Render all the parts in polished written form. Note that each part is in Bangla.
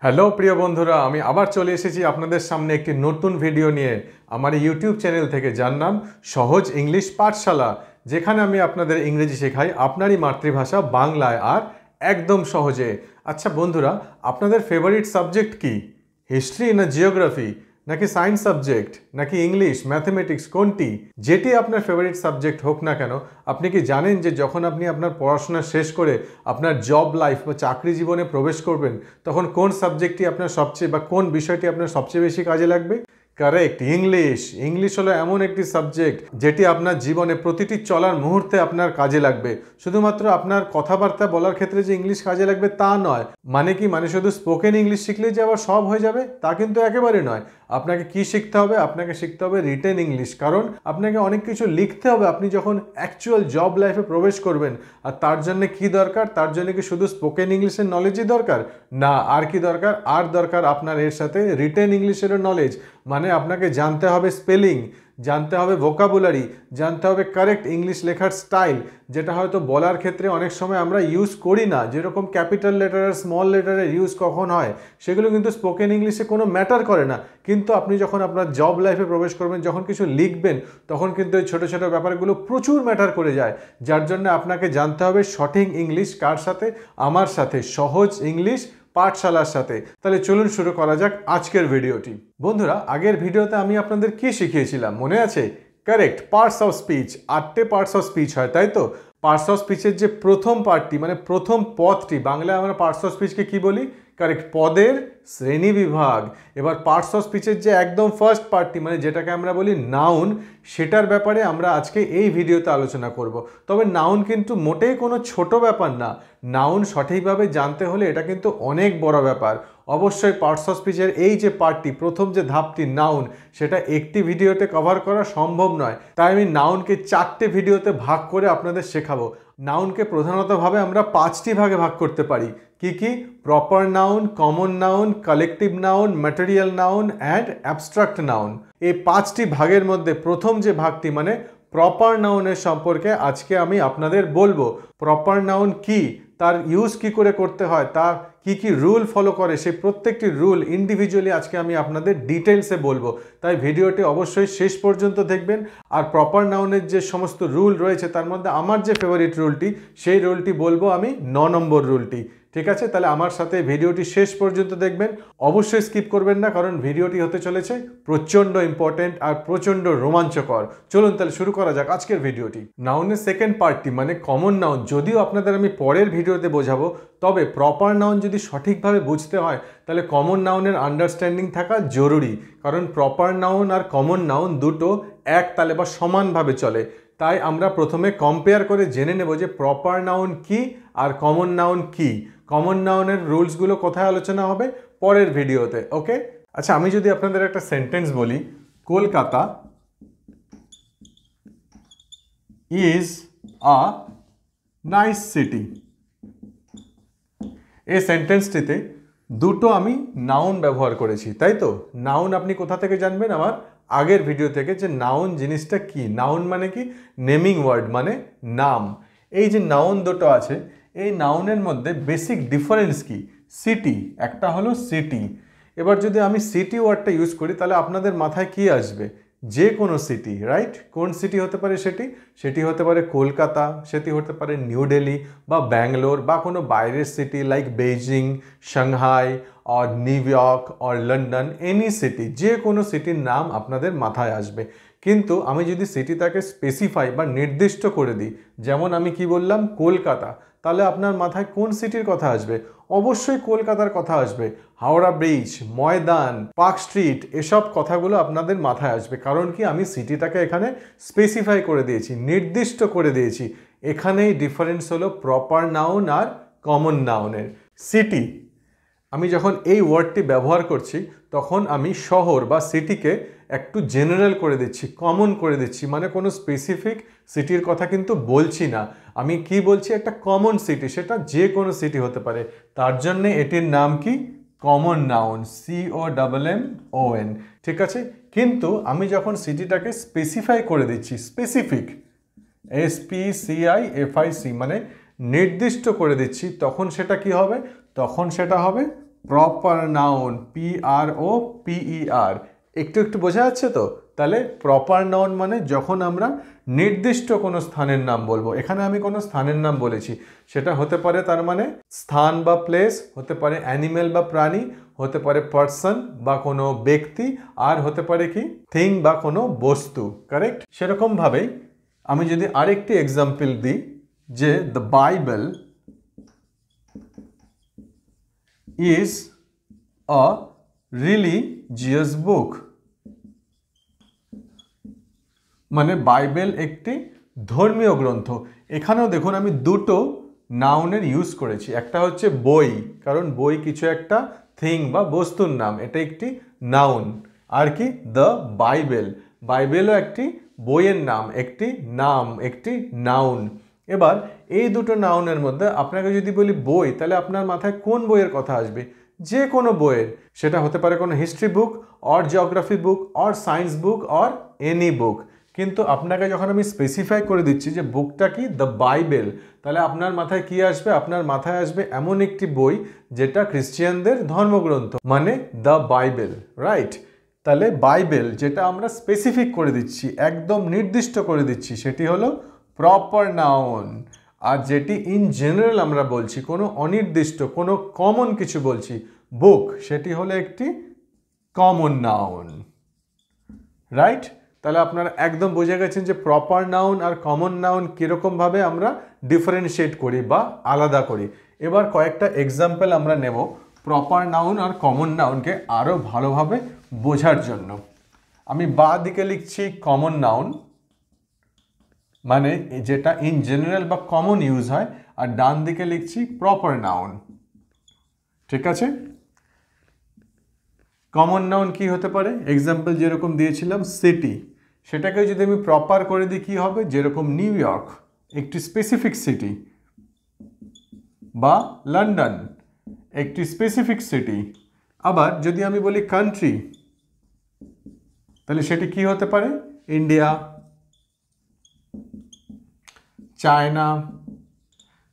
হ্যালো প্রিয় বন্ধুরা, আমি আবার চলে এসেছি আপনাদের সামনে একটি নতুন ভিডিও নিয়ে আমার ইউটিউব চ্যানেল থেকে, যার নাম সহজ ইংলিশ পাঠশালা, যেখানে আমি আপনাদের ইংরেজি শেখাই আপনারই মাতৃভাষা বাংলায় আর একদম সহজে। আচ্ছা বন্ধুরা, আপনাদের ফেভারিট সাবজেক্ট কি? হিস্ট্রি না জিওগ্রাফি, নাকি সায়েন্স সাবজেক্ট, নাকি ইংলিশ, ম্যাথমেটিক্স, কোনটি? যেটি আপনার ফেভারিট সাবজেক্ট হোক না কেন, আপনি কি জানেন যে যখন আপনি আপনার পড়াশোনা শেষ করে আপনার জব লাইফ বা চাকরি জীবনে প্রবেশ করবেন, তখন কোন সাবজেক্টটি আপনার সবচেয়ে বা কোন বিষয়টি আপনার সবচেয়ে বেশি কাজে লাগবে? Correct, English. ইংলিশ হলো এমন একটি সাবজেক্ট যেটি আপনার জীবনে প্রতিটি চলার মুহূর্তে আপনার কাজে লাগবে। শুধুমাত্র আপনার কথাবার্তা বলার ক্ষেত্রে যে ইংলিশ কাজে লাগবে তা নয়। মানে শুধু স্পোকেন ইংলিশ শিখলেই যে আবার সব হয়ে যাবে তা কিন্তু একেবারে নয়। আপনাকে কি শিখতে হবে? আপনাকে শিখতে হবে রিটেন ইংলিশ, কারণ আপনাকে অনেক কিছু লিখতে হবে আপনি যখন অ্যাকচুয়াল জব লাইফে প্রবেশ করবেন। আর তার জন্য কি দরকার? তার জন্য কি শুধু স্পোকেন ইংলিশের নলেজই দরকার? না, আর কি দরকার? আর দরকার আপনার এর সাথে রিটেন ইংলিশেরও নলেজ। মানে আপনাকে জানতে হবে স্পেলিং, জানতে হবে ভোকাবুলারি, জানতে হবে কারেক্ট ইংলিশ লেখার স্টাইল, যেটা হয়তো বলার ক্ষেত্রে অনেক সময় আমরা ইউজ করি না। যেরকম ক্যাপিটাল লেটার আর স্মল লেটারের ইউজ কখন হয় সেগুলো কিন্তু স্পোকেন ইংলিশে কোনো ম্যাটার করে না। কিন্তু আপনি যখন আপনার জব লাইফে প্রবেশ করবেন, যখন কিছু লিখবেন, তখন কিন্তু এই ছোটো ছোটো ব্যাপারগুলো প্রচুর ম্যাটার করে যায়। যার জন্য আপনাকে জানতে হবে সঠিক ইংলিশ। কার সাথে? আমার সাথে, সহজ ইংলিশ পাঠশালার সাথে। তাহলে চলুন শুরু করা যাক আজকের ভিডিওটি। বন্ধুরা, আগের ভিডিওতে আমি আপনাদের কি শিখিয়েছিলাম মনে আছে? Correct, parts of speech. 8টে পার্টস অফ স্পিচ হয়, তাই তো? পার্টস অফ স্পিচের যে প্রথম পার্টটি, মানে প্রথম পদটি, বাংলায় আমরা পার্টস অফ স্পিচকে কি বলি? কারেক্ট, পদের শ্রেণী বিভাগ। এবার পার্টস অফ স্পিচের যে একদম ফার্স্ট পার্টটি, মানে যেটাকে আমরা বলি নাউন, সেটার ব্যাপারে আমরা আজকে এই ভিডিওতে আলোচনা করব। তবে নাউন কিন্তু মোটেই কোনো ছোট ব্যাপার না। নাউন সঠিকভাবে জানতে হলে এটা কিন্তু অনেক বড় ব্যাপার। অবশ্যই পার্টস অফ স্পিচের এই যে পার্টটি, প্রথম যে ধাপটি নাউন, সেটা একটি ভিডিওতে কভার করা সম্ভব নয়। তাই আমি নাউনকে 4টে ভিডিওতে ভাগ করে আপনাদের শেখাবো। নাউনকে প্রধানতভাবে আমরা 5টি ভাগে ভাগ করতে পারি। কি কি? Proper noun, common noun, collective noun, material noun and abstract noun. এই 5টি ভাগের মধ্যে প্রথম যে ভাগটি, মানে প্রপার নাউনের সম্পর্কে আজকে আমি আপনাদের বলবো। প্রপার নাউন কি, তার ইউজ কি করে করতে হয়, তার কি কি রুল ফলো করে, সেই প্রত্যেকটি রুল ইন্ডিভিজুয়ালি আজকে আমি আপনাদের ডিটেলসে বলবো। তাই ভিডিওটি অবশ্যই শেষ পর্যন্ত দেখবেন। আর প্রপার নাউনের যে সমস্ত রুল রয়েছে তার মধ্যে আমার যে ফেভারিট রুলটি, সেই রুলটি বলবো আমি 9 নম্বর রুলটি। ঠিক আছে? তাহলে আমার সাথে ভিডিওটি শেষ পর্যন্ত দেখবেন, অবশ্যই স্কিপ করবেন না, কারণ ভিডিওটি হতে চলেছে প্রচণ্ড ইম্পর্টেন্ট আর প্রচণ্ড রোমাঞ্চকর। চলুন তাহলে শুরু করা যাক আজকের ভিডিওটি। নাউনের সেকেন্ড পার্টটি, মানে কমন নাউন, যদিও আপনাদের আমি পরের ভিডিওতে বোঝাবো, তবে প্রপার নাউন যদি সঠিকভাবে বুঝতে হয় তাহলে কমন নাউনের আন্ডারস্ট্যান্ডিং থাকা জরুরি। কারণ প্রপার নাউন আর কমন নাউন দুটো এক তালে বা সমানভাবে চলে। তাই আমরা প্রথমে কম্পেয়ার করে জেনে নেব যে প্রপার নাউন কি আর কমন নাউন কি। কমন নাউনের রুলসগুলো কোথায় আলোচনা হবে? পরের ভিডিওতে। ওকে? আচ্ছা, আমি যদি আপনাদের একটা সেন্টেন্স বলি, Kolkata is a nice city. এই সেন্টেন্সটিতে দুটো আমি নাউন ব্যবহার করেছি, তাই তো? নাউন আপনি কোথা থেকে জানবেন? আমার আগের ভিডিও থেকে, যে নাউন জিনিসটা কি। নাউন মানে কি? নেমিং ওয়ার্ড, মানে নাম। এই যে নাউন দুটো আছে, এই নাউনের মধ্যে বেসিক ডিফারেন্স কি? সিটি, একটা হলো সিটি। এবার যদি আমি সিটি ওয়ার্ডটা ইউজ করি তাহলে আপনাদের মাথায় কি আসবে? যে কোনো সিটি, রাইট? কোন সিটি হতে পারে সেটি? সেটি হতে পারে কলকাতা, সেটি হতে পারে নিউ দিল্লি বা ব্যাঙ্গালোর, বা কোনো বাইরের সিটি লাইক বেইজিং, সাংহাই আর নিউ ইয়র্ক আর লন্ডন। এনি সিটি, যে কোনো সিটির নাম আপনাদের মাথায় আসবে। কিন্তু আমি যদি সিটিটাকে স্পেসিফাই বা নির্দিষ্ট করে দিই, যেমন আমি কি বললাম? কলকাতা, তাহলে আপনার মাথায় কোন সিটির কথা আসবে? অবশ্যই কলকাতার কথা আসবে। হাওড়া ব্রিজ, ময়দান, পার্ক স্ট্রিট, এসব কথাগুলো আপনাদের মাথায় আসবে। কারণ কি? আমি সিটিটাকে এখানে স্পেসিফাই করে দিয়েছি, নির্দিষ্ট করে দিয়েছি। এখানেই ডিফারেন্স হলো প্রপার নাউন আর কমন নাউনের। সিটি, আমি যখন এই ওয়ার্ডটি ব্যবহার করছি তখন আমি শহর বা সিটিকে একটু জেনারেল করে দিচ্ছি, কমন করে দিচ্ছি। মানে কোনো স্পেসিফিক সিটির কথা কিন্তু বলছি না। আমি কি বলছি? একটা কমন সিটি, সেটা যে কোনো সিটি হতে পারে। তার জন্যে এটির নাম কি? Common noun, COMMON। ঠিক আছে? কিন্তু আমি যখন সিটিটাকে স্পেসিফাই করে দিচ্ছি, স্পেসিফিক, SPECIFIC, মানে নির্দিষ্ট করে দিচ্ছি, তখন সেটা কি হবে? তখন সেটা হবে প্রপার নাউন, PROPER। একটু একটু বোঝা যাচ্ছে তো? তাহলে প্রপার নাউন মানে যখন আমরা নির্দিষ্ট কোনো স্থানের নাম বলবো। এখানে আমি কোনো স্থানের নাম বলেছি, সেটা হতে পারে তার মানে স্থান বা প্লেস, হতে পারে অ্যানিমেল বা প্রাণী, হতে পারে পার্সন বা কোনো ব্যক্তি, আর হতে পারে কি থিং বা কোনো বস্তু। কারেক্ট? সেরকমভাবেই আমি যদি আরেকটি এক্সাম্পল দিই যে the Bible is a religious book, মানে বাইবেল একটি ধর্মীয় গ্রন্থ। এখানেও দেখুন আমি দুটো নাউনের ইউজ করেছি। একটা হচ্ছে বই, কারণ বই কিছু একটা থিং বা বস্তুর নাম, এটা একটি নাউন। আর কি দ্য বাইবেল, বাইবেলও একটি বইয়ের নাম, একটি নাউন। এবার এই দুটো নাউনের মধ্যে আপনাকে যদি বলি বই, তাহলে আপনার মাথায় কোন বইয়ের কথা আসবে? যে কোনো বইয়ের, সেটা হতে পারে কোনো history book, or geography book, or science book, or any বুক। কিন্তু আপনাকে যখন আমি স্পেসিফাই করে দিচ্ছি যে বুকটা কি দ্য বাইবেল, তাহলে আপনার মাথায় কি আসবে? আপনার মাথায় আসবে এমন একটি বই যেটা খ্রিস্টিয়ানদের ধর্মগ্রন্থ, মানে দ্য বাইবেল। রাইট? তাহলে বাইবেল যেটা আমরা স্পেসিফিক করে দিচ্ছি, একদম নির্দিষ্ট করে দিচ্ছি, সেটি হলো প্রপার নাউন। আর যেটি ইন জেনারেল আমরা বলছি, কোনো অনির্দিষ্ট, কোনো কমন কিছু বলছি, বুক, সেটি হলো একটি কমন নাউন। রাইট? তাহলে আপনারা একদম বুঝে গেছেন যে প্রপার নাউন আর কমন নাউন কীরকমভাবে আমরা ডিফারেন্সিয়েট করি বা আলাদা করি। এবার কয়েকটা এক্সাম্পল আমরা নেব প্রপার নাউন আর কমন নাউনকে আরও ভালোভাবে বোঝার জন্য। আমি বাঁ দিকে লিখছি কমন নাউন, মানে যেটা ইন জেনারেল বা কমন ইউজ হয়, আর ডান দিকে লিখছি প্রপার নাউন। ঠিক আছে? কমন নাউন কি হতে পারে? এক্সাম্পল যেরকম দিয়েছিলাম সিটি, সেটাকে যদি আমি প্রপার করে দিই কী হবে? যেরকম নিউ ইয়র্ক একটি স্পেসিফিক সিটি, বা লন্ডন একটি স্পেসিফিক সিটি। আবার যদি আমি বলি কান্ট্রি, তাহলে সেটি কি হতে পারে? India, China.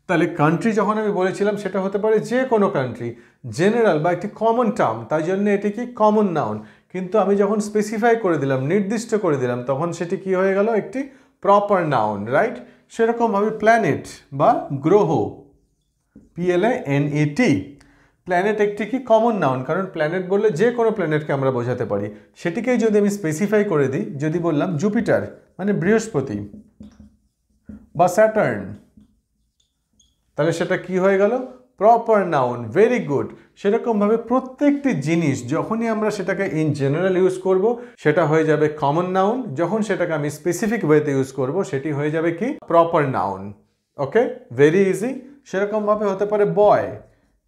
তাহলে কান্ট্রি যখন আমি বলেছিলাম সেটা হতে পারে যে কোনো কান্ট্রি, জেনারেল বা একটি কমন টার্ম, তাই জন্য এটি কি কমন নাউন। কিন্তু আমি যখন স্পেসিফাই করে দিলাম, নির্দিষ্ট করে দিলাম, তখন সেটি কি হয়ে গেল? একটি প্রপার নাউন। রাইট? সেরকমভাবে প্ল্যানেট বা গ্রহ, PLANET, প্ল্যানেট একটি কি কমন নাউন, কারণ প্ল্যানেট বললে যে কোনো প্ল্যানেটকে আমরা বোঝাতে পারি। সেটিকেই যদি আমি স্পেসিফাই করে দিই, যদি বললাম জুপিটার মানে বৃহস্পতি বা স্যাটার্ন, তাহলে সেটা কি হয়ে গেল? Proper noun. Very good. সেরকমভাবে প্রত্যেকটি জিনিস যখনই আমরা সেটাকে ইন জেনারেল ইউজ করব, সেটা হয়ে যাবে কমন নাউন। যখন সেটাকে আমি স্পেসিফিক ওয়েতে ইউজ করব, সেটি হয়ে যাবে কি? Proper noun. Okay, very easy. সেরকমভাবে হতে পারে বয়,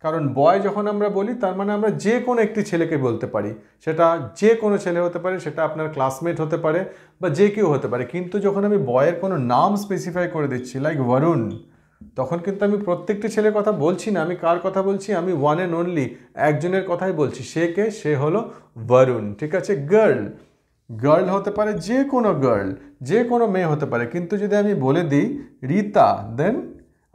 কারণ বয় যখন আমরা বলি তার মানে আমরা যে কোনো একটি ছেলেকে বলতে পারি। সেটা যে কোনো ছেলে হতে পারে, সেটা আপনার ক্লাসমেট হতে পারে, বা যে কেউ হতে পারে। কিন্তু যখন আমি বয়ের কোনো নাম স্পেসিফাই করে দিচ্ছি, লাইক বরুণ, তখন কিন্তু আমি প্রত্যেকটি ছেলের কথা বলছি না। আমি কার কথা বলছি? আমি ওয়ান অ্যান্ড অনলি একজনের কথাই বলছি। সে কে? সে হলো বরুণ। ঠিক আছে? গার্ল, গার্ল হতে পারে যে কোনো গার্ল, যে কোনো মেয়ে হতে পারে। কিন্তু যদি আমি বলে দিই রীতা, দেন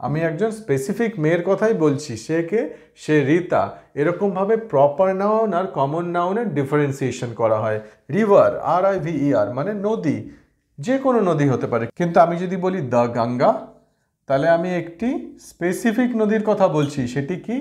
আমি একজন স্পেসিফিক মেয়ের কথাই বলছি। সে কে? সে রীতা। এরকমভাবে প্রপার নাউন আর কমন নাউনের ডিফারেন্সিয়েশন করা হয়। রিভার, RIVER, মানে নদী, যে কোনো নদী হতে পারে। কিন্তু আমি যদি বলি দ্য গঙ্গা, তাহলে আমি একটি স্পেসিফিক নদীর কথা বলছি। সেটি কি?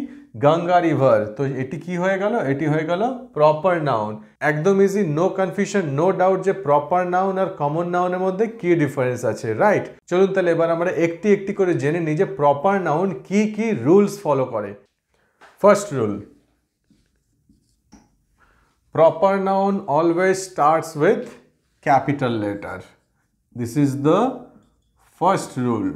গঙ্গা রিভার। তো এটি কি হয়ে গেল? এটি হয়ে গেল প্রপার নাউন। একদম easy, no confusion, no doubt যে প্রপার নাউন আর কমন নাউনের মধ্যে কি ডিফারেন্স আছে। রাইট? চলুন তাহলে এবার আমরা একটি একটি করে জেনে নিই যে প্রপার নাউন কি কি রুলস ফলো করে। First rule, proper noun always starts with capital letter. This is the first rule.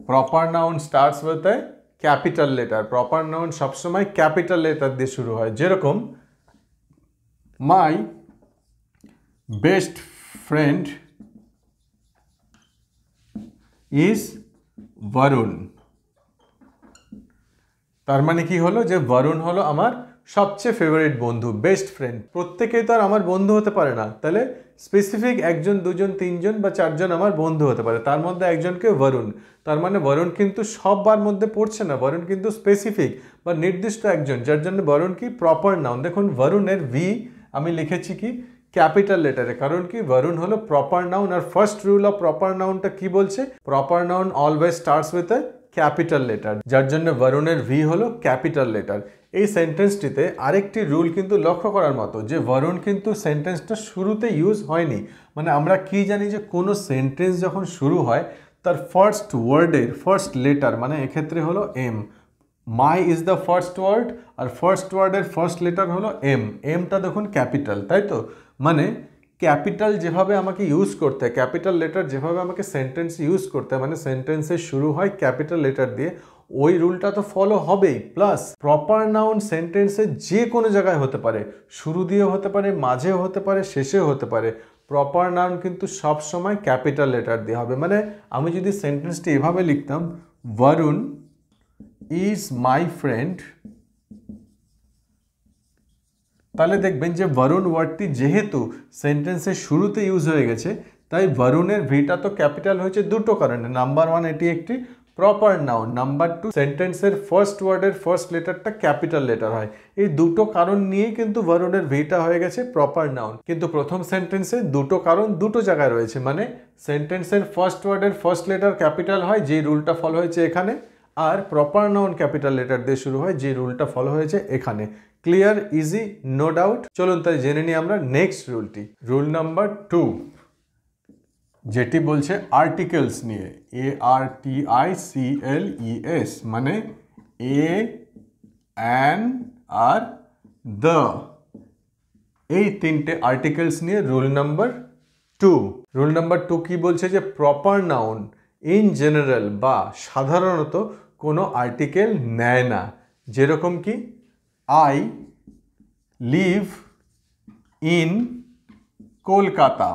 Proper noun starts with a capital letter. Proper noun সবসময় capital letter দিয়ে শুরু হয়। যেরকম my best friend is Varun. তার মানে কি হলো? যে বরুণ হলো আমার সবচেয়ে ফেভারিট বন্ধু, বেস্ট ফ্রেন্ড। প্রত্যেকেই তো আর আমার বন্ধু হতে পারে না, তাহলে স্পেসিফিক একজন, দুজন, তিনজন বা চারজন আমার বন্ধু হতে পারে, তার মধ্যে একজনকে বরুণ। তার মানে বরুণ কিন্তু সবার মধ্যে পড়ছে না, বরুণ কিন্তু স্পেসিফিক বা নির্দিষ্ট একজন, যার জন্য বরুণ কি প্রপার নাউন। দেখুন বরুণের ভি আমি লিখেছি কি ক্যাপিটাল লেটারে, কারণ কি বরুণ হলো প্রপার নাউন। আর ফার্স্ট রুল অফ প্রপার নাউনটা কি বলছে? Proper noun always starts with a capital letter, যার জন্য বরুণের ভি হলো ক্যাপিটাল লেটার। এই সেন্টেন্সটিতে আরেকটি রুল কিন্তু লক্ষ্য করার মতো, যে বরুণ কিন্তু সেন্টেন্সটা শুরুতে ইউজ হয়নি। মানে আমরা কি জানি যে কোনো সেন্টেন্স যখন শুরু হয় তার ফার্স্ট ওয়ার্ডের ফার্স্ট লেটার, মানে এক্ষেত্রে হলো M. My is the first word, আর ফার্স্ট ওয়ার্ডের ফার্স্ট লেটার হলো এম। এমটা দেখুন ক্যাপিটাল, তাই তো? মানে ক্যাপিটাল যেভাবে আমাকে ইউজ করতে হয়, ক্যাপিটাল লেটার যেভাবে আমাকে সেন্টেন্স ইউজ করতে হয়, মানে সেন্টেন্সের শুরু হয় ক্যাপিটাল লেটার দিয়ে, ওই রুলটা তো ফলো হবেই। প্লাস প্রপার নাউন সেন্টেন্সে যে কোনো জায়গায় হতে পারে, শুরু দিয়েও হতে পারে, মাঝেও হতে পারে, শেষেও হতে পারে। প্রপার নাউন কিন্তু সব সময় ক্যাপিটাল লেটার দিয়ে হবে। মানে আমি যদি সেন্টেন্সটি এভাবে লিখতাম, বরুণ ইজ মাই ফ্রেন্ড, তাহলে দেখবেন যে বরুণ ওয়ার্ডটি যেহেতু সেন্টেন্সের শুরুতে ইউজ হয়ে গেছে, তাই বরুণের ভিটা তো ক্যাপিটাল হয়েছে দুটো কারণে। নাম্বার ওয়ান, এটি একটি প্রপার নাউন। নাম্বার টু, সেন্টেন্সের ফার্স্ট ওয়ার্ডের ফার্স্ট লেটারটা ক্যাপিটাল লেটার হয়। এই দুটো কারণ নিয়েই কিন্তু বরুণের ভিটা হয়ে গেছে প্রপার নাউন। কিন্তু প্রথম সেন্টেন্সে দুটো কারণ দুটো জায়গায় রয়েছে, মানে সেন্টেন্সের ফার্স্ট ওয়ার্ডের ফার্স্ট লেটার ক্যাপিটাল হয়, যেই রুলটা ফলো হয়েছে এখানে, আর প্রপার নাউন ক্যাপিটাল লেটার দিয়ে শুরু হয়, যে রুলটা ফলো হয়েছে এখানে। Clear, easy, no doubt? চলুন তাই জেনে নিই আমরা নেক্সট রুলটি। রুল নাম্বার 2, যেটি বলছে আর্টিকেলস নিয়ে। ARTICLES, মানে এ, অ্যান আর দ্য, এই তিনটে আর্টিকেলস নিয়ে রুল নাম্বার 2। রুল নাম্বার 2 কি বলছে? যে প্রপার নাউন ইন জেনারেল বা সাধারণত কোনো আর্টিকেল নেয় না। যেরকম কি আই লিভ ইন কলকাতা।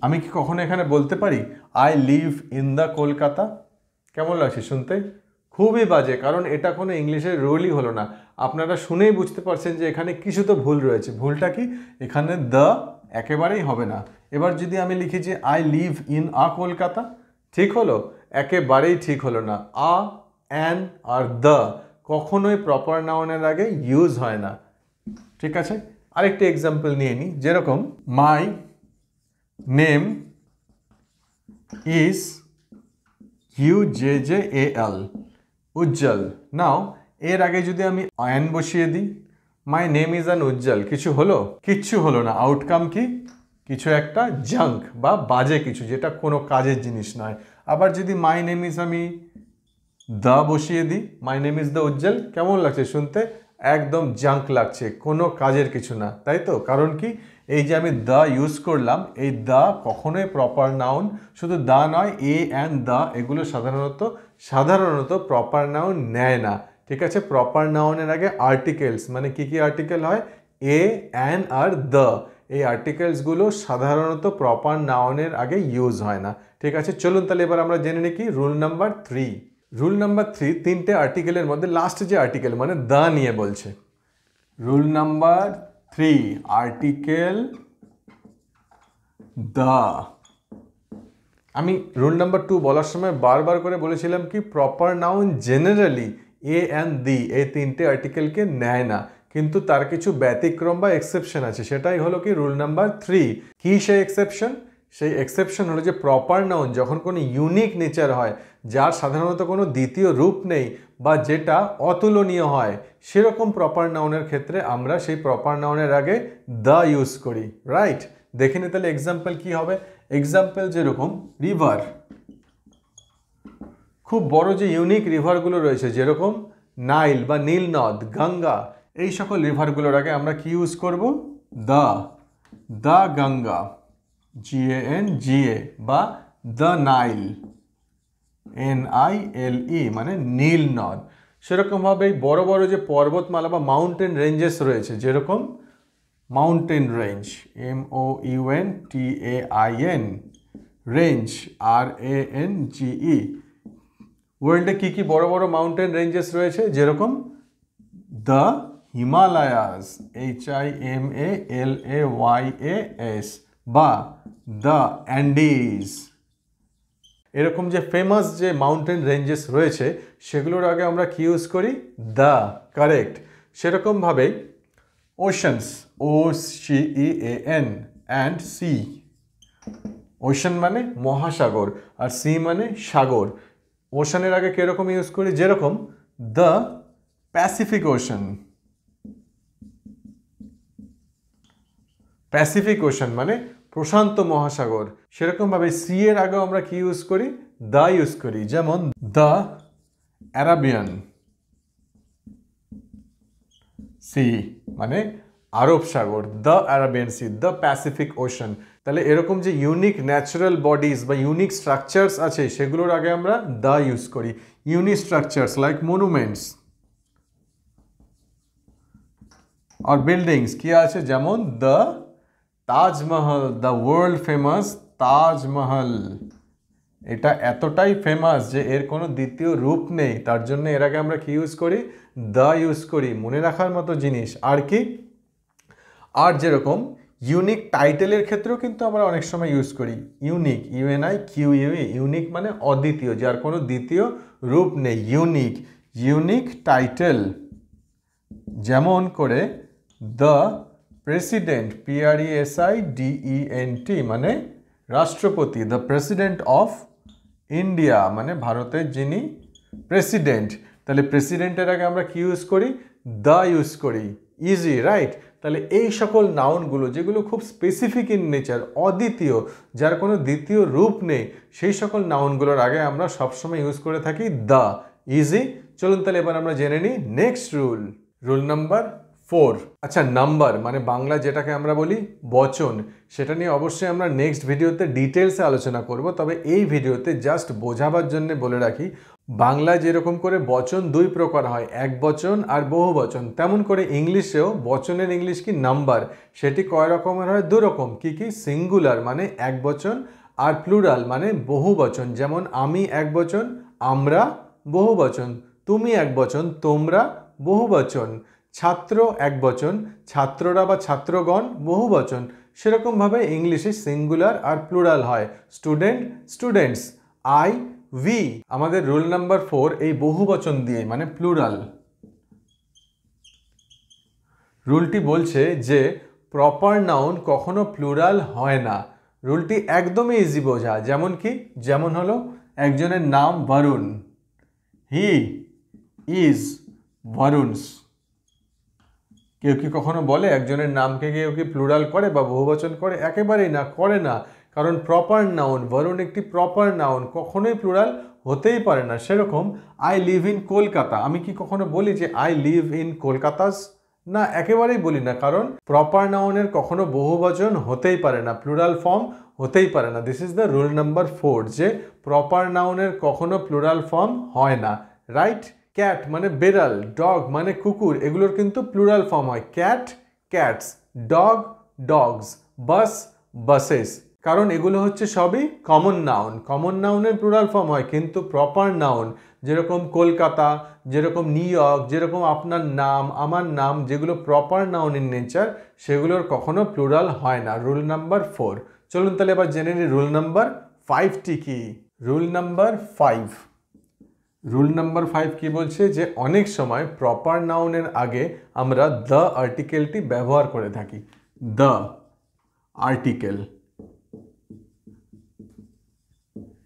আমি কি কখনো এখানে বলতে পারি I live in the Kolkata? কেমন লাগছে শুনতে? খুবই বাজে, কারণ এটা কোনো ইংলিশের রুলই হলো না। আপনারা শুনেই বুঝতে পারছেন যে এখানে কিছু তো ভুল রয়েছে। ভুলটা কি? এখানে দ্য একেবারেই হবে না। এবার যদি আমি লিখি যে I live in a Kolkata, ঠিক হলো? একেবারেই ঠিক হলো না। আ, অ্যান আর দ্য কখনোই প্রপার নাউনের আগে ইউজ হয় না। ঠিক আছে, আরেকটি এক্সাম্পল নিয়ে নিই। যেরকম মাই নেম ইজ UJJAL, উজ্জ্বল। নাও এর আগে যদি আমি অ্যান বসিয়ে দিই, মাই নেম ইজ অ্যান উজ্জ্বল, কিছু হলো? কিচ্ছু হলো না। আউটকাম কি? কিছু একটা জাঙ্ক বা বাজে কিছু, যেটা কোনো কাজের জিনিস নয়। আবার যদি মাই নেম ইজ আমি দ্য বসিয়ে দিই, মাই নেম ইজ দ্য উজ্জ্বল, কেমন লাগছে শুনতে? একদম জাঙ্ক লাগছে, কোনো কাজের কিছু না, তাই তো? কারণ কি? এই যে আমি দ্য ইউজ করলাম, এই দ্য কখনোই প্রপার নাউন, শুধু দ্য নয়, এ অ্যান্ড দ্য, এগুলো সাধারণত প্রপার নাউন নেয় না। ঠিক আছে, প্রপার নাউনের আগে আর্টিকেলস, মানে কি কি আর্টিকেল হয়? এ, অ্যান আর দ্য, এই আর্টিকেলসগুলো সাধারণত প্রপার নাউনের আগে ইউজ হয় না। ঠিক আছে, চলুন তাহলে এবার আমরা জেনে নিই কি রুল নাম্বার 3। রুল নাম্বার 3, তিনটে আর্টিকেলের মধ্যে লাস্ট যে আর্টিকেল, মানে দ্য নিয়ে বলছে। Rule number 3, article the. আমি রুল নাম্বার 2 বলার সময় বারবার করে বলেছিলাম কি proper noun generally A and the, এই তিনটে আর্টিকেলকে নেয় না, কিন্তু তার কিছু ব্যতিক্রম বা এক্সেপশন আছে। সেটাই হলো কি রুল নাম্বার 3। কি সেই এক্সেপশন? সেই এক্সেপশন হলো যে প্রপার নাউন যখন কোনো ইউনিক নেচার হয়, যার সাধারণত কোনো দ্বিতীয় রূপ নেই বা যেটা অতুলনীয় হয়, সেরকম প্রপার নাউনের ক্ষেত্রে আমরা সেই প্রপার নাউনের আগে দ্য ইউজ করি। রাইট? দেখে নি তাহলে এক্সাম্পল কি হবে। এক্সাম্পল যেরকম রিভার, খুব বড় যে ইউনিক রিভারগুলো রয়েছে, যেরকম নাইল বা নীল নদ, গঙ্গা, এই সকল রিভারগুলোর আগে আমরা কি ইউজ করব? দ্য গঙ্গা, GANGA, বা দ্য নাইল, NILE, মানে নীল নদ। সেরকমভাবে বড় বড় যে পর্বতমালা বা মাউন্টেন রেঞ্জেস রয়েছে, যেরকম mountain range, MOUNTAIN, range, RANGE। ওয়ার্ল্ডে কি কি বড় বড় মাউন্টেন রেঞ্জেস রয়েছে? যেরকম দ্য হিমালয়াস, HIMALAYAS, বা দ্য অ্যান্ডিজ। এরকম যে ফেমাস যে মাউন্টেন রেঞ্জেস রয়েছে সেগুলোর আগে আমরা কি ইউজ করি? The, correct. সেরকমভাবেই oceans, OCEAN, and sea. Ocean মানে মহাসাগর আর সি মানে সাগর। ওশানের আগে কিরকম ইউজ করি? যেরকম the Pacific ocean, Pacific ocean মানে প্রশান্ত মহাসাগর। সেরকমভাবে সি এর আগেও আমরা কি ইউজ করি? দ্য ইউজ করি, যেমন দ্য অ্যারাবিয়ান সি মানে আরব সাগর, the Arabian sea, the Pacific ocean. তাহলে এরকম যে ইউনিক ন্যাচারাল বডিজ বা ইউনিক স্ট্রাকচারস আছে সেগুলোর আগে আমরা দ্য ইউজ করি। ইউনিক স্ট্রাকচারস লাইক মনুমেন্টস আর বিল্ডিংস কি আছে? যেমন the Taj Mahal, the world famous Taj Mahal. এটা এতটাই ফেমাস যে এর কোনো দ্বিতীয় রূপ নেই, তার জন্য এর আগে আমরা কি ইউজ করি? দ্য ইউজ করি। মনে রাখার মতো জিনিস। আর কি? আর যেরকম ইউনিক টাইটেলের ক্ষেত্রেও কিন্তু আমরা অনেক সময় ইউজ করি ইউনিক, UNIQUE, ইউনিক মানে অদ্বিতীয়, যার কোনো দ্বিতীয় রূপ নেই, ইউনিক। ইউনিক টাইটেল যেমন করে দ্য প্রেসিডেন্ট, PRESIDENT মানে রাষ্ট্রপতি, দ্য প্রেসিডেন্ট অফ ইন্ডিয়া মানে ভারতের যিনি প্রেসিডেন্ট। তাহলে প্রেসিডেন্টের আগে আমরা কি ইউজ করি? দ্য ইউজ করি। Easy, right? তাহলে এই সকল নাউনগুলো যেগুলো খুব স্পেসিফিক ইন নেচার, অদ্বিতীয়, যার কোনো দ্বিতীয় রূপ নেই, সেই সকল নাউনগুলোর আগে আমরা সবসময় ইউজ করে থাকি দ্য। ইজি। চলুন তাহলে এবার আমরা জেনে নিই নেক্সট রুল। Rule number 4। আচ্ছা, নাম্বার মানে বাংলা যেটাকে আমরা বলি বচন, সেটা নিয়ে অবশ্যই আমরা নেক্সট ভিডিওতে ডিটেলসে আলোচনা করব। তবে এই ভিডিওতে জাস্ট বোঝাবার জন্য বলে রাখি, বাংলায় যেরকম করে বচন দুই প্রকার হয়, এক বচন আর বহু বচন, তেমন করে ইংলিশেও বচনের ইংলিশ কি নাম্বার, সেটি কয় রকমের হয়? দু রকম। কি কি? সিঙ্গুলার মানে এক বচন, আর প্লুরাল মানে বহু বচন। যেমন আমি এক বচন, আমরা বহু বচন, তুমি এক বচন, তোমরা বহু বচন, ছাত্র এক বচন, ছাত্ররা বা ছাত্রগণ বহু বচন। সেরকমভাবে ইংলিশে সিঙ্গুলার আর প্লুরাল হয়, স্টুডেন্ট, স্টুডেন্টস, আই, উই। আমাদের রুল নাম্বার 4 এই বহু বচন দিয়ে মানে প্লুরাল। রুলটি বলছে যে প্রপার নাউন কখনো প্লুরাল হয় না। রুলটি একদমই ইজি বোঝা। যেমন কি? যেমন হলো একজনের নাম বরুণ, হি ইজ বরুণস। কেউ কি কখনো বলে একজনের নামকে কেউ কি প্লুরাল করে বা বহুবচন করে? একেবারেই না, করে না। কারণ প্রপার নাউন, বরুণ একটি প্রপার নাউন, কখনোই প্লুরাল হতেই পারে না। সেরকম আই লিভ ইন কলকাতা, আমি কি কখনো বলি যে আই লিভ ইন কলকাতাস? না, একেবারেই বলি না, কারণ প্রপার নাউনের কখনো বহুবচন হতেই পারে না, প্লুরাল ফর্ম হতেই পারে না। This is the rule number 4, যে প্রপার নাউনের কখনো প্লুরাল ফর্ম হয় না, রাইট? ক্যাট মানে বেড়াল, ডগ মানে কুকুর, এগুলোর কিন্তু প্লুরাল ফর্ম হয়, ক্যাট, ক্যাটস, ডগ, ডগস, বাস, বাসেস। কারণ এগুলো হচ্ছে সবই কমন নাউন। কমন নাউনের প্লুরাল ফর্ম হয়, কিন্তু প্রপার নাউন যেরকম কলকাতা, যেরকম নিউ ইয়র্ক, যেরকম আপনার নাম, আমার নাম, যেগুলো প্রপার নাউন ইন নেচার, সেগুলোর কখনো প্লুরাল হয় না। Rule number 4। চলুন তাহলে এবার জেনে নিই রুল নাম্বার 5টি কি। Rule number 5। রুল নাম্বার 5 কি বলছে? যে অনেক সময় প্রপার নাউনের আগে আমরা দ্য আর্টিকেলটি ব্যবহার করে থাকি, দ্য আর্টিকেল।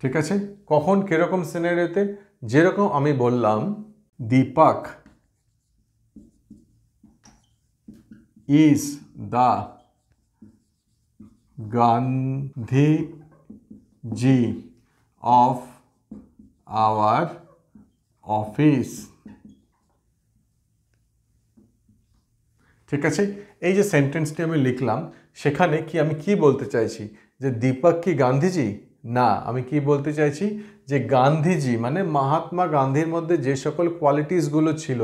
ঠিক আছে? কখন, কিরকম সিনারিওতে? যেরকম আমি বললাম Deepak is the Gandhiji of our office. ঠিক আছে? এই যে সেন্টেন্সটি আমি লিখলাম, সেখানে কি আমি কি বলতে চাইছি? যে দীপক কি গান্ধীজি? না, আমি কি বলতে চাইছি যে গান্ধীজি মানে মহাত্মা গান্ধীর মধ্যে যে সকল কোয়ালিটিসগুলো ছিল,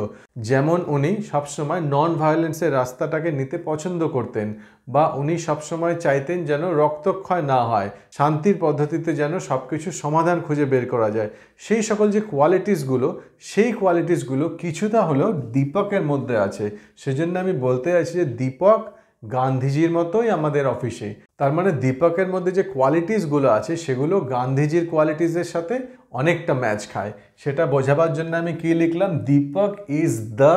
যেমন উনি সবসময় নন ভায়োলেন্সের রাস্তাটাকে নিতে পছন্দ করতেন, বা উনি সবসময় চাইতেন যেন রক্তক্ষয় না হয়, শান্তির পদ্ধতিতে যেন সব কিছু সমাধান খুঁজে বের করা যায়, সেই সকল যে কোয়ালিটিসগুলো, সেই কোয়ালিটিসগুলো কিছুটা হলেও দীপকের মধ্যে আছে। সেজন্য আমি বলতে চাইছি যে দীপক গান্ধীজির মতোই আমাদের অফিসে। তার মানে দীপকের মধ্যে যে কোয়ালিটিসগুলো আছে সেগুলো গান্ধীজির কোয়ালিটিসের সাথে অনেকটা ম্যাচ খায়। সেটা বোঝাবার জন্য আমি কি লিখলাম, Deepak is the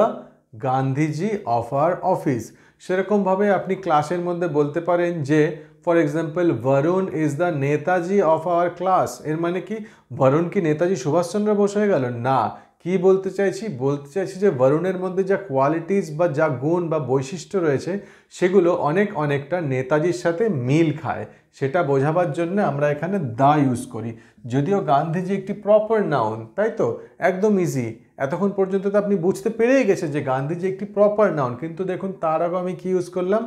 Gandhiji of our office. সেরকমভাবে আপনি ক্লাসের মধ্যে বলতে পারেন যে for example Varun is the Netaji of our class. এর মানে কি বরুণ কি নেতাজি সুভাষচন্দ্র বোস হয়ে গেল? না। কি বলতে চাইছি যে বরুণের মধ্যে যা কোয়ালিটিস বা যা গুণ বা বৈশিষ্ট্য রয়েছে সেগুলো অনেকটা নেতাজির সাথে মিল খায়। সেটা বোঝাবার জন্য আমরা এখানে দা ইউজ করি। যদিও গান্ধীজি একটি প্রপার নাউন, তাই তো একদম ইজি। এতক্ষণ পর্যন্ত তো আপনি বুঝতে পেরেই গেছেন যে গান্ধীজি একটি প্রপার নাউন, কিন্তু দেখুন তার আগে আমি কি ইউজ করলাম,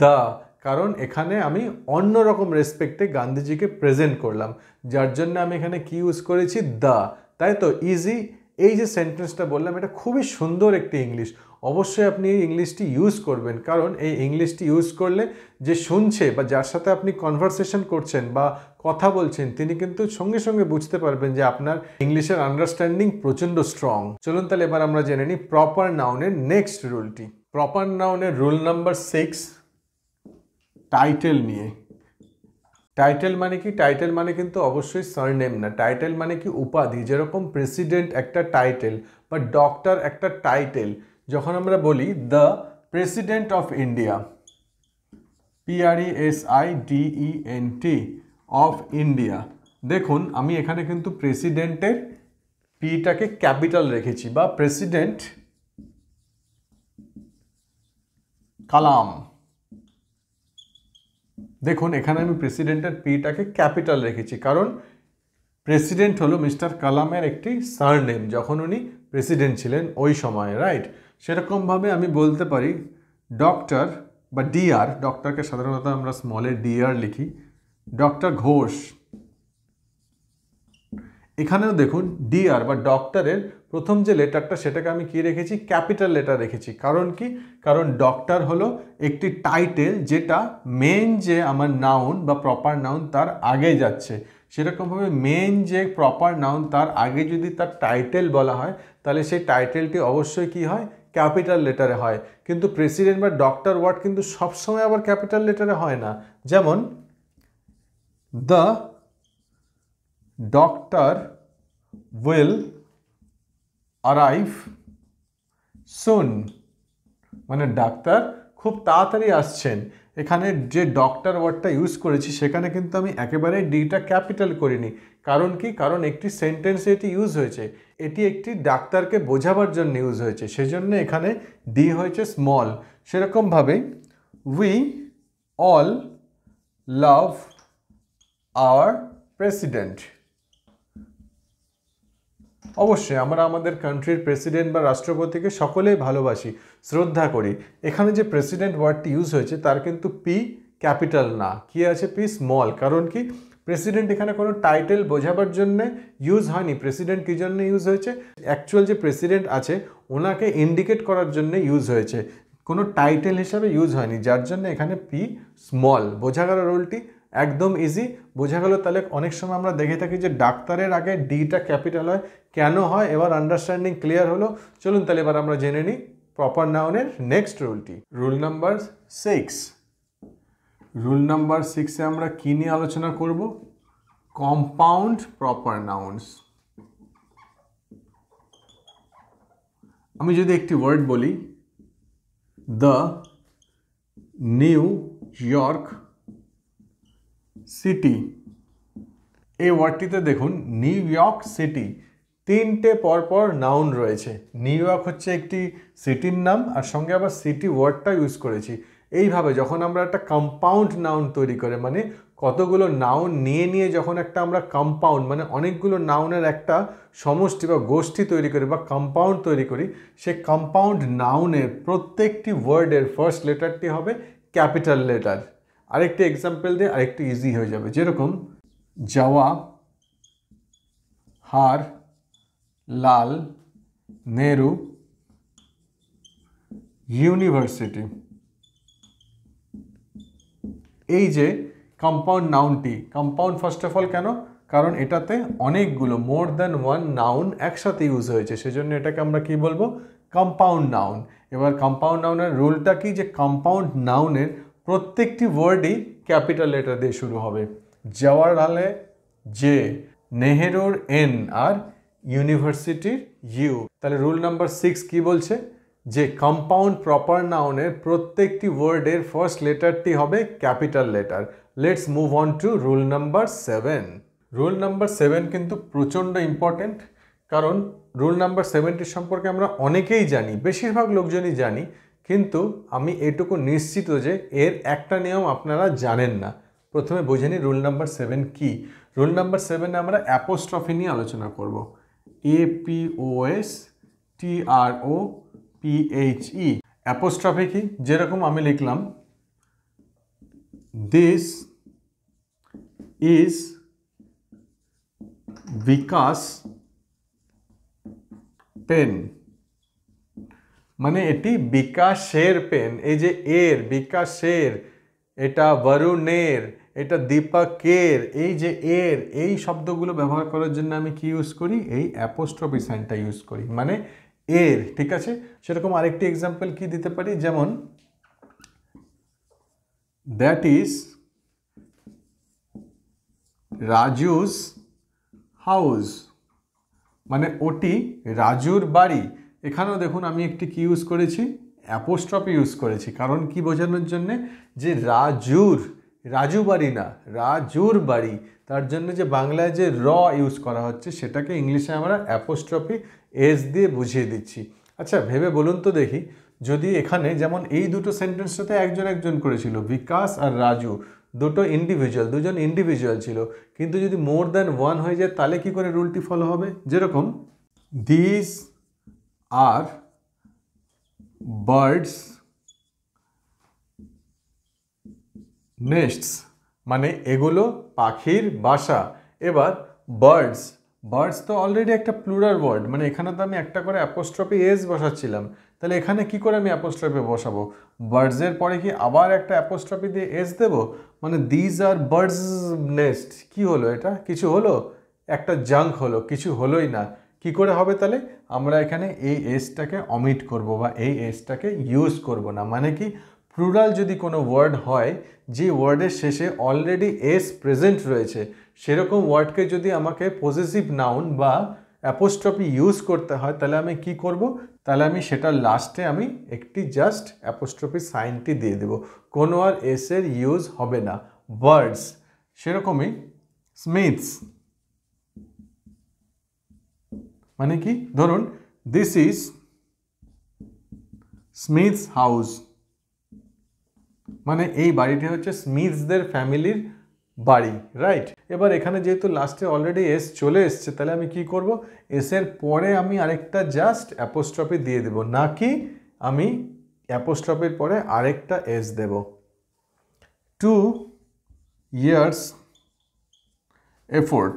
দা। কারণ এখানে আমি অন্যরকম রেসপেক্টে গান্ধীজিকে প্রেজেন্ট করলাম, যার জন্য আমি এখানে কি ইউজ করেছি, দা। তাই তো ইজি। এই যে সেন্টেন্সটা বললাম এটা খুবই সুন্দর একটি ইংলিশ। অবশ্যই আপনি এই ইংলিশটি ইউজ করবেন, কারণ এই ইংলিশটি ইউজ করলে যে শুনছে বা যার সাথে আপনি কনভারসেশন করছেন বা কথা বলছেন তিনি কিন্তু সঙ্গে সঙ্গে বুঝতে পারবেন যে আপনার ইংলিশের আন্ডারস্ট্যান্ডিং প্রচণ্ড স্ট্রং। চলুন তাহলে এবার আমরা জেনে নিই প্রপার নাউনের নেক্সট রুলটি। প্রপার নাউনের রুল নাম্বার 6, টাইটেল নিয়ে। টাইটেল মানে কি? টাইটেল মানে কিন্তু অবশ্যই সারনেম না। টাইটেল মানে কি উপাধি। যেরকম প্রেসিডেন্ট একটা টাইটেল বা ডক্টর একটা টাইটেল। যখন আমরা বলি the president of India, PRESIDENT of India, দেখুন আমি এখানে কিন্তু প্রেসিডেন্টের পিটাকে ক্যাপিটাল রেখেছি, বা প্রেসিডেন্ট কালাম। দেখুন এখানে আমি প্রেসিডেন্টের পিটাকে ক্যাপিটাল রেখেছি, কারণ প্রেসিডেন্ট হলো মিস্টার কালামের একটি সারনেম যখন উনি প্রেসিডেন্ট ছিলেন ওই সময়, রাইট? সেরকমভাবে আমি বলতে পারি ডক্টর বা ডিআর, ডক্টরকে সাধারণত আমরা স্মলে ডিআর লিখি, ডক্টর ঘোষ। এখানেও দেখুন ডিআর বা ডক্টরের প্রথম যে লেটারটা সেটাকে আমি কি রেখেছি, ক্যাপিটাল লেটার রেখেছি। কারণ কি? কারণ ডক্টর হলো একটি টাইটেল যেটা মেন যে আমার নাউন বা প্রপার নাউন তার আগে যাচ্ছে। সেরকমভাবে মেন যে প্রপার নাউন তার আগে যদি তার টাইটেল বলা হয় তাহলে সেই টাইটেলটি অবশ্যই কি হয়, ক্যাপিটাল লেটারে হয়। কিন্তু প্রেসিডেন্ট বা ডক্টর ওয়ার্ড কিন্তু সবসময় আবার ক্যাপিটাল লেটারে হয় না। যেমন দ্য ডক্টর উইল অ্যারাইভ সুন, মানে ডাক্তার খুব তাড়াতাড়ি আসছেন। এখানে যে ডক্টর ওয়ার্ডটা ইউজ করেছি সেখানে কিন্তু আমি একেবারে ডিটা ক্যাপিটাল করিনি। কারণ কি? কারণ একটি সেন্টেন্সে এটি ইউজ হয়েছে, এটি একটি ডাক্তারকে বোঝাবার জন্য ইউজ হয়েছে, সেজন্য এখানে ডি হয়েছে স্মল। সেরকমভাবে we all love our president. অবশ্যই আমরা আমাদের কান্ট্রির প্রেসিডেন্ট বা রাষ্ট্রপতিকে সকলেই ভালোবাসি, শ্রদ্ধা করি। এখানে যে প্রেসিডেন্ট ওয়ার্ডটি ইউজ হয়েছে তার কিন্তু পি ক্যাপিটাল না, কি আছে, পি স্মল। কারণ কি? প্রেসিডেন্ট এখানে কোনো টাইটেল বোঝাবার জন্য ইউজ হয়নি। প্রেসিডেন্ট কী জন্য ইউজ হয়েছে? অ্যাকচুয়াল যে প্রেসিডেন্ট আছে ওনাকে ইন্ডিকেট করার জন্য ইউজ হয়েছে, কোনো টাইটেল হিসাবে ইউজ হয়নি, যার জন্য এখানে পি স্মল। বোঝা গেল রুলটি? একদম ইজি বোঝা গেল। তাহলে অনেক সময় আমরা দেখে থাকি যে ডাক্তারের আগে ডিটা ক্যাপিটাল হয়, কেন হয়? এবার আন্ডারস্ট্যান্ডিং ক্লিয়ার হলো। চলুন তাহলে এবার আমরা জেনে নিই প্রপার নাউনের নেক্সট রুলটি। Rule number 6। রুল নাম্বার 6-এ আমরা কী নিয়ে আলোচনা করব? Compound proper nouns. আমি যদি একটি ওয়ার্ড বলি, দ্য নিউ ইয়র্ক সিটি, এই ওয়ার্ডটিতে দেখুন নিউ ইয়র্ক সিটি, তিনটে পরপর নাউন রয়েছে। নিউ ইয়র্ক হচ্ছে একটি সিটির নাম, আর সঙ্গে আবার সিটি ওয়ার্ডটা ইউজ করেছি। এইভাবে যখন আমরা একটা কম্পাউন্ড নাউন তৈরি করে, মানে কতগুলো নাউন নিয়ে যখন একটা আমরা কম্পাউন্ড মানে অনেকগুলো নাউনের একটা সমষ্টি বা গোষ্ঠী তৈরি করি বা কম্পাউন্ড তৈরি করি, সে কম্পাউন্ড নাউনের প্রত্যেকটি ওয়ার্ডের ফার্স্ট লেটারটি হবে ক্যাপিটাল লেটার। আরেকটি এক্সাম্পল দিয়ে আরেকটু ইজি হয়ে যাবে। যেরকম জওয়াহরলাল নেহরু ইউনিভার্সিটি। এই যে কম্পাউন্ড নাউনটি, কম্পাউন্ড ফার্স্ট অফ অল কেন, কারণ এটাতে অনেকগুলো মোর দ্যান ওয়ান নাউন একসাথে ইউজ হয়েছে, সেজন্য এটাকে আমরা কি বলবো, কম্পাউন্ড নাউন। এবার কম্পাউন্ড নাউনের রুলটা কি, যে কম্পাউন্ড নাউনের প্রত্যেকটি ওয়ার্ডই ক্যাপিটাল লেটার দিয়ে শুরু হবে। জওয়াহরলালে জে, নেহেরুর এন, আর ইউনিভার্সিটির ইউ। তাহলে রুল নাম্বার 6 কি বলছে, যে কম্পাউন্ড প্রপার নাউনের প্রত্যেকটি ওয়ার্ডের ফার্স্ট লেটারটি হবে capital letter. Let's move on to rule number 7। Rule number 7 কিন্তু প্রচণ্ড ইম্পর্টেন্ট, কারণ রুল নাম্বার 7টির সম্পর্কে আমরা অনেকেই জানি, বেশিরভাগ লোকজনই জানি, কিন্তু আমি এটুকু নিশ্চিত যে এর একটা নিয়ম আপনারা জানেন না। প্রথমে বুঝে নিই রুল নাম্বার 7 কি। রুল নাম্বার 7-এ আমরা অ্যাপোস্ট্রফি নিয়ে আলোচনা করব। APOSTROPHE। অ্যাপোস্ট্রফি কি, যেরকম আমি লিখলাম দিস ইজ বিকাশ পেন, মানে এটি বিকাশের পেন। এই যে এর, বিকাশের, এটা বরুণের, এটা দীপকের, এই যে এর, এই শব্দগুলো ব্যবহার করার জন্য আমি কি ইউজ করি, এই অ্যাপোস্ট্রফি সাইনটা ইউজ করি, মানে এর। ঠিক আছে, সেরকম আরেকটি এক্সাম্পল কি দিতে পারি, যেমন দ্যাট ইজ রাজুস হাউস, মানে ওটি রাজুর বাড়ি। এখানেও দেখুন আমি একটি কি ইউজ করেছি, অ্যাপোস্ট্রফি ইউজ করেছি, কারণ কি বোঝানোর জন্যে, যে রাজুর, রাজু বাড়ি না, রাজুর বাড়ি, তার জন্য যে বাংলায় যে র ইউজ করা হচ্ছে সেটাকে ইংলিশে আমরা অ্যাপোস্ট্রফি এস দিয়ে বুঝিয়ে দিচ্ছি। আচ্ছা ভেবে বলুন তো দেখি, যদি এখানে যেমন এই দুটো সেন্টেন্সটাতে একজন একজন করেছিল, বিকাশ আর রাজু, দুজন ইন্ডিভিজুয়াল ছিল, কিন্তু যদি মোর দ্যান ওয়ান হয়ে যায় তাহলে কি করে রুলটি ফলো হবে, যেরকম দিস আর বার্ডস নেস্টস, মানে এগুলো পাখির বাসা। এবার বার্ডস, বার্ডস তো অলরেডি একটা প্লুরাল ওয়ার্ড, মানে এখানে তো আমি একটা করে অ্যাপোস্ট্রফি এস বসাচ্ছিলাম, তাহলে এখানে কি করে আমি অ্যাপোস্ট্রফি বসাবো, বার্ডসের পরে কি আবার একটা অ্যাপোস্ট্রফি দিয়ে এস দেব, মানে দিস আর বার্ডস নেস্ট, কি হলো, এটা কিছু হলো, একটা জাঙ্ক হলো, কিছু হলোই না। কি করে হবে তাহলে, আমরা এখানে এই এসটাকে অমিট করব বা এই এসটাকে ইউজ করব না। মানে কি, প্লুরাল যদি কোনো ওয়ার্ড হয় যে ওয়ার্ডের শেষে অলরেডি এস প্রেজেন্ট রয়েছে, সেরকম ওয়ার্ডকে যদি আমাকে পজেসিভ নাউন বা অ্যাপোস্ট্রফি ইউজ করতে হয়, তাহলে আমি কি করব, তাহলে আমি সেটার লাস্টে আমি একটি জাস্ট অ্যাপোস্ট্রফি সাইনটি দিয়ে দেব, কোনো আর এসের ইউজ হবে না। বার্ডস, সেরকমই স্মিথস, মানে কি, ধরুন দিস ইজ স্মিথস হাউস, মানে এই বাড়িটি হচ্ছে স্মিথসদের ফ্যামিলির বাড়ি, রাইট। এবার এখানে যেহেতু লাস্টে অলরেডি এস চলে এসছে, তাহলে আমি কি করব, এসের পরে আমি আরেকটা জাস্ট অ্যাপোস্ট্রফি দিয়ে দেব, নাকি আমি অ্যাপোস্ট্রফির পরে আরেকটা এস দেব। 2 years এফোর্ট,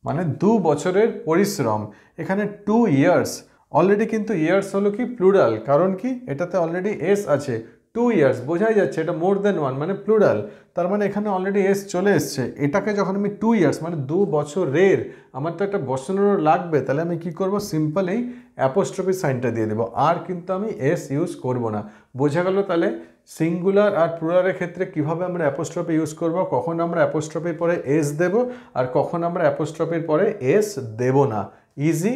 মানে 2 বছরের পরিশ্রম। এখানে 2 years, অলরেডি কিন্তু ইয়ার্স হলো কি প্লুরাল, কারণ কি এটাতে অলরেডি এস আছে। 2 years বোঝাই যাচ্ছে এটা মোর দেন ওয়ান, মানে প্লুরাল, তার মানে এখানে অলরেডি এস চলে এসছে। এটাকে যখন আমি 2 years মানে 2 বছরের, আমার তো একটা বসানোর লাগবে, তাহলে আমি কি করব, সিম্পল এই অ্যাপোস্ট্রফি সাইনটা দিয়ে দেবো, আর কিন্তু আমি এস ইউজ করব না। বোঝা গেল তাহলে সিঙ্গুলার আর প্লুরালের ক্ষেত্রে কিভাবে আমরা অ্যাপোস্ট্রফি ইউজ করব, কখন আমরা অ্যাপোস্ট্রফির পরে এস দেব আর কখন আমরা অ্যাপোস্ট্রফির পরে এস দেব না। Easy,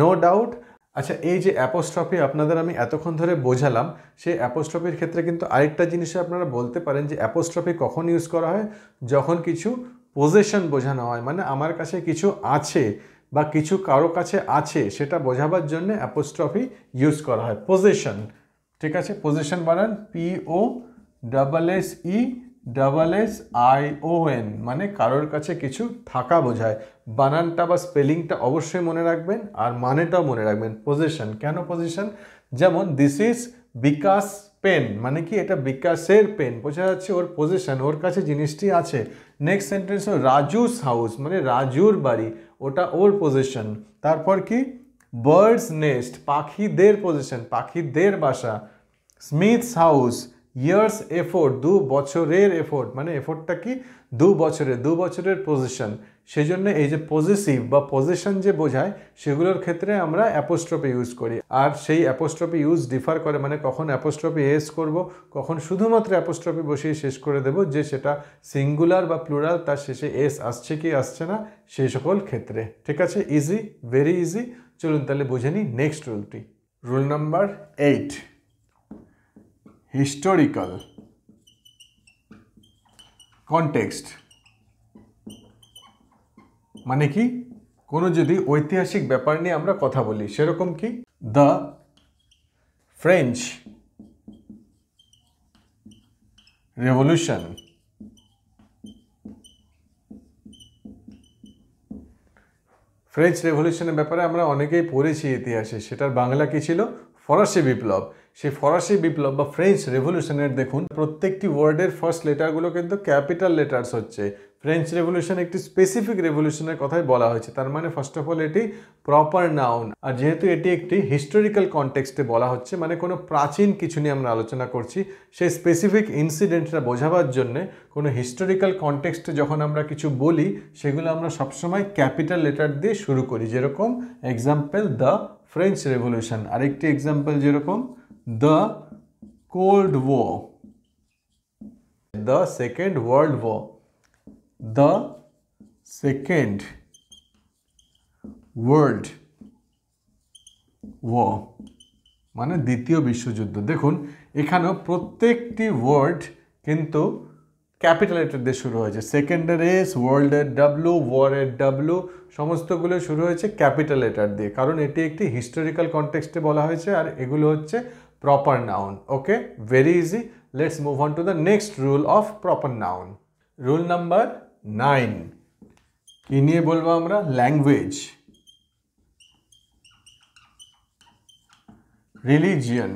no doubt. আচ্ছা, এই যে অ্যাপোস্ট্রফি আপনাদের আমি এতক্ষণ ধরে বোঝালাম, সেই অ্যাপোস্ট্রফির ক্ষেত্রে কিন্তু আরেকটা জিনিসে আপনারা বলতে পারেন যে অ্যাপোস্ট্রফি কখন ইউজ করা হয়, যখন কিছু পজেশন বোঝানো হয়, মানে আমার কাছে কিছু আছে বা কিছু কারো কাছে আছে সেটা বোঝাবার জন্য অ্যাপোস্ট্রফি ইউজ করা হয়, পজেশন। ঠিক আছে, পজেশন বানান POSSESSION, মানে কারোর কাছে কিছু থাকা বোঝায়। বানানটা বা স্পেলিংটা অবশ্যই মনে রাখবেন আর মানেটাও মনে রাখবেন। পজেশন, কেন পজেশন, যেমন দিস ইজ বিকাশ পেন, মানে কি এটা বিকাশের পেন, বোঝা যাচ্ছে ওর পজেশন, ওর কাছে জিনিসটি আছে। নেক্সট সেন্টেন্স হলো রাজুস হাউস, মানে রাজুর বাড়ি, ওটা ওর পজিশন। তারপর কি, বার্ডস নেস্ট, পাখিদের পজিশন, পাখিদের বাসা। স্মিথস হাউস, ইয়ার্স এফোর্ট, 2 বছরের এফোর্ট, মানে এফোর্টটা কি 2 বছরের পজিশন। সেই জন্য এই যে পজিটিভ বা পজিশন যে বোঝায় সেগুলোর ক্ষেত্রে আমরা অ্যাপোস্ট্রফি ইউজ করি। আর সেই অ্যাপোস্ট্রফি ইউজ ডিফার করে, মানে কখন অ্যাপোস্ট্রফি এস করব, কখন শুধুমাত্র অ্যাপোস্ট্রফি বসিয়ে শেষ করে দেব, যে সেটা সিঙ্গুলার বা প্লুরাল তার শেষে এস আসছে কি আসছে না সেই সকল ক্ষেত্রে। ঠিক আছে, ইজি, ভেরি ইজি। চলুন তাহলে বুঝে নিই নেক্সট রুলটি। Rule number 8, historical context. মানে কি, কোনো যদি ঐতিহাসিক ব্যাপার নিয়ে আমরা কথা বলি, সেরকম কি, দ্য ফ্রেঞ্চ রেভলিউশন, ফ্রেঞ্চ রেভলিউশনের ব্যাপারে আমরা অনেকেই পড়েছি ইতিহাসে, সেটার বাংলা কি ছিল, ফরাসি বিপ্লব। সেই ফরাসি বিপ্লব বা ফ্রেঞ্চ রেভলিউশনের দেখুন প্রত্যেকটি ওয়ার্ডের ফার্স্ট লেটারগুলো কিন্তু ক্যাপিটাল লেটার্স হচ্ছে। ফ্রেঞ্চ রেভলিউশন একটি স্পেসিফিক রেভলিউশনের কথাই বলা হয়েছে, তার মানে ফার্স্ট অফ অল এটি প্রপার নাউন। আর যেহেতু এটি একটি হিস্টোরিক্যাল কনটেক্সটে বলা হচ্ছে, মানে কোনো প্রাচীন কিছু নিয়ে আমরা আলোচনা করছি, সেই স্পেসিফিক ইনসিডেন্টটা বোঝাবার জন্যে কোনো হিস্টোরিক্যাল কনটেক্সটে যখন আমরা কিছু বলি সেগুলো আমরা সবসময় ক্যাপিটাল লেটার দিয়ে শুরু করি। যেরকম এক্সাম্পল দ্য ফ্রেঞ্চ রেভলিউশন, আরেকটি এক্সাম্পল যেরকম the cold war, the second world war, the second world war মানে দ্বিতীয় বিশ্বযুদ্ধ। দেখুন এখানেও প্রত্যেকটি ওয়ার্ড কিন্তু ক্যাপিটাল লেটার দিয়ে শুরু হয়েছে। সেকেন্ডের এস, ওয়ার্ল্ডের ডাব্লু, ওয়ারের ডাব্লু, সমস্তগুলো শুরু হয়েছে ক্যাপিটাল লেটার দিয়ে, কারণ এটি একটি হিস্টোরিক্যাল কনটেক্সটে বলা হয়েছে আর এগুলো হচ্ছে proper noun. Okay, very easy. Let's move on to the next rule of proper noun. Rule number 9, কি নিয়ে বলবো আমরা, ল্যাঙ্গুয়েজ, রিলিজিয়ন।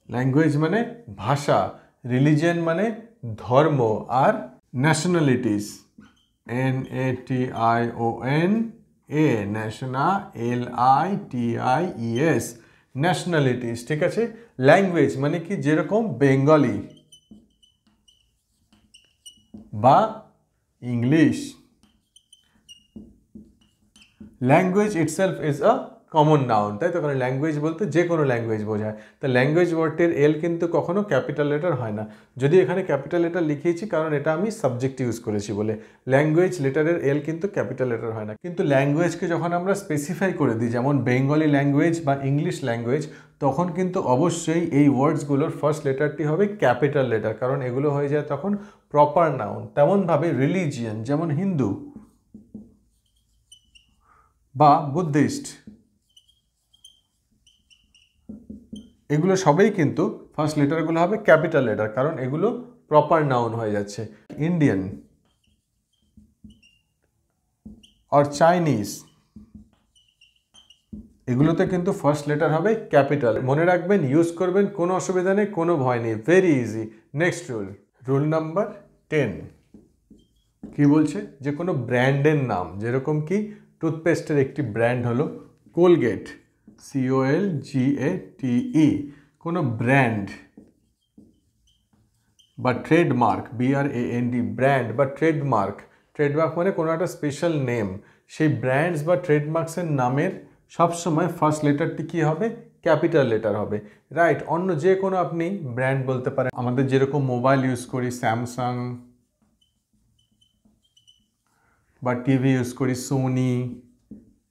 ল্যাঙ্গুয়েজ মানে ভাষা, রিলিজিয়ন মানে ধর্ম, আর ন্যাশনালিটিস, NATION, NATIONALITIES, ন্যাশনালিটিস। ঠিক আছে, ল্যাঙ্গুয়েজ মানে কি, যেরকম বেঙ্গলি বা English. Language itself is a common noun, তাই তো, কারণ ল্যাঙ্গুয়েজ বলতে যে কোনো ল্যাঙ্গুয়েজ বোঝায়। তা ল্যাঙ্গুয়েজ ওয়ার্ডটির এল কিন্তু কখনো ক্যাপিটাল লেটার হয় না, যদি এখানে ক্যাপিটাল লেটার লিখিয়েছি কারণ এটা আমি সাবজেক্ট ইউজ করেছি বলে। ল্যাঙ্গুয়েজ লেটারের এল কিন্তু ক্যাপিটাল লেটার হয় না। কিন্তু ল্যাঙ্গুয়েজকে যখন আমরা স্পেসিফাই করে দিই, যেমন বেঙ্গলি ল্যাঙ্গুয়েজ বা ইংলিশ ল্যাঙ্গুয়েজ, তখন কিন্তু অবশ্যই এই ওয়ার্ডসগুলোর ফার্স্ট লেটারটি হবে ক্যাপিটাল লেটার, কারণ এগুলো হয়ে যায় তখন প্রপার নাউন। তেমনভাবে রিলিজিয়ন, যেমন হিন্দু বা বুদ্ধিস্ট, এগুলো সবই কিন্তু ফার্স্ট লেটারগুলো হবে ক্যাপিটাল লেটার, কারণ এগুলো প্রপার নাউন হয়ে যাচ্ছে। ইন্ডিয়ান আর চাইনিজ, এগুলোতে কিন্তু ফার্স্ট লেটার হবে ক্যাপিটাল। মনে রাখবেন, ইউজ করবেন, কোনো অসুবিধা নেই, কোনো ভয় নেই, very easy. Next rule, rule number 10, কি বলছে, যে কোনো ব্র্যান্ডের নাম, যেরকম কি টুথপেস্টের একটি ব্র্যান্ড হলো কোলগেট, COLGATE, কোনো ব্র্যান্ড বা ট্রেডমার্ক, BRAND, ব্র্যান্ড বা ট্রেডমার্ক। ট্রেডমার্ক মানে কোনো একটা স্পেশাল নেম। সেই ব্র্যান্ডস বা ট্রেডমার্কসের নামের সবসময় ফার্স্ট লেটারটি কী হবে, ক্যাপিটাল লেটার হবে, রাইট। অন্য যে কোনো আপনি ব্র্যান্ড বলতে পারেন, আমাদের যেরকম মোবাইল ইউজ করি স্যামসাং, বা টিভি ইউজ করি সোনি,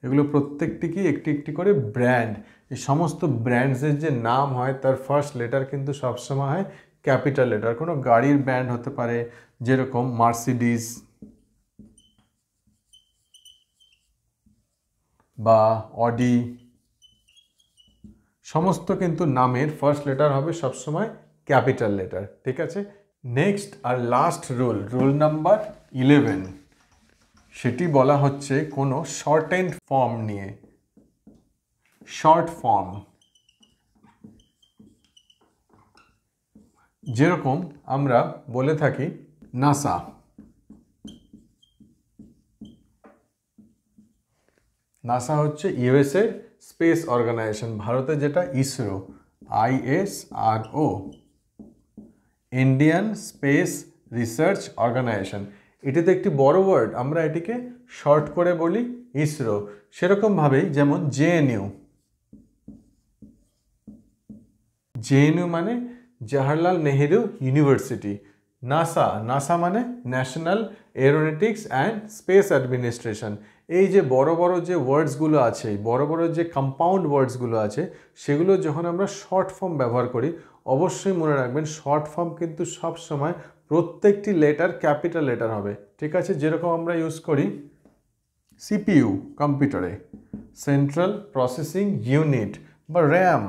এগুলো প্রত্যেকটি কি একটি একটি করে ব্র্যান্ড। এই সমস্ত ব্র্যান্ডসের যে নাম হয় তার ফার্স্ট লেটার কিন্তু সবসময় হয় ক্যাপিটাল লেটার। কোনো গাড়ির ব্র্যান্ড হতে পারে, যেরকম মার্সিডিজ বা অডি, সমস্ত কিন্তু নামের ফার্স্ট লেটার হবে সবসময় ক্যাপিটাল লেটার। ঠিক আছে, নেক্সট আর লাস্ট রুল, রুল নাম্বার 11, সেটি বলা হচ্ছে কোনো শর্টেন্ড ফর্ম নিয়ে। শর্ট ফর্ম, যেরকম আমরা বলে থাকি নাসা। নাসা হচ্ছে ইউএসএ স্পেস অর্গানাইজেশন, ভারতে যেটা ISRO, ISRO, Indian space research organisation. এটি তো একটি বড় ওয়ার্ড, আমরা এটিকে শর্ট করে বলি ইসরো। সেরকমভাবেই যেমন জেএনইউ, জেএনইউ মানে Jawaharlal Nehru university. NASA, NASA মানে national aeronautics and space administration. এই যে বড় বড় যে ওয়ার্ডসগুলো আছে, বড় বড় যে কম্পাউন্ড ওয়ার্ডসগুলো আছে, সেগুলো যখন আমরা শর্ট ফর্ম ব্যবহার করি, অবশ্যই মনে রাখবেন শর্ট ফর্ম কিন্তু সব সময় প্রত্যেকটি লেটার ক্যাপিটাল লেটার হবে, ঠিক আছে? যেরকম আমরা ইউজ করি সিপিইউ কম্পিউটারে, সেন্ট্রাল প্রসেসিং ইউনিট, বা র্যাম,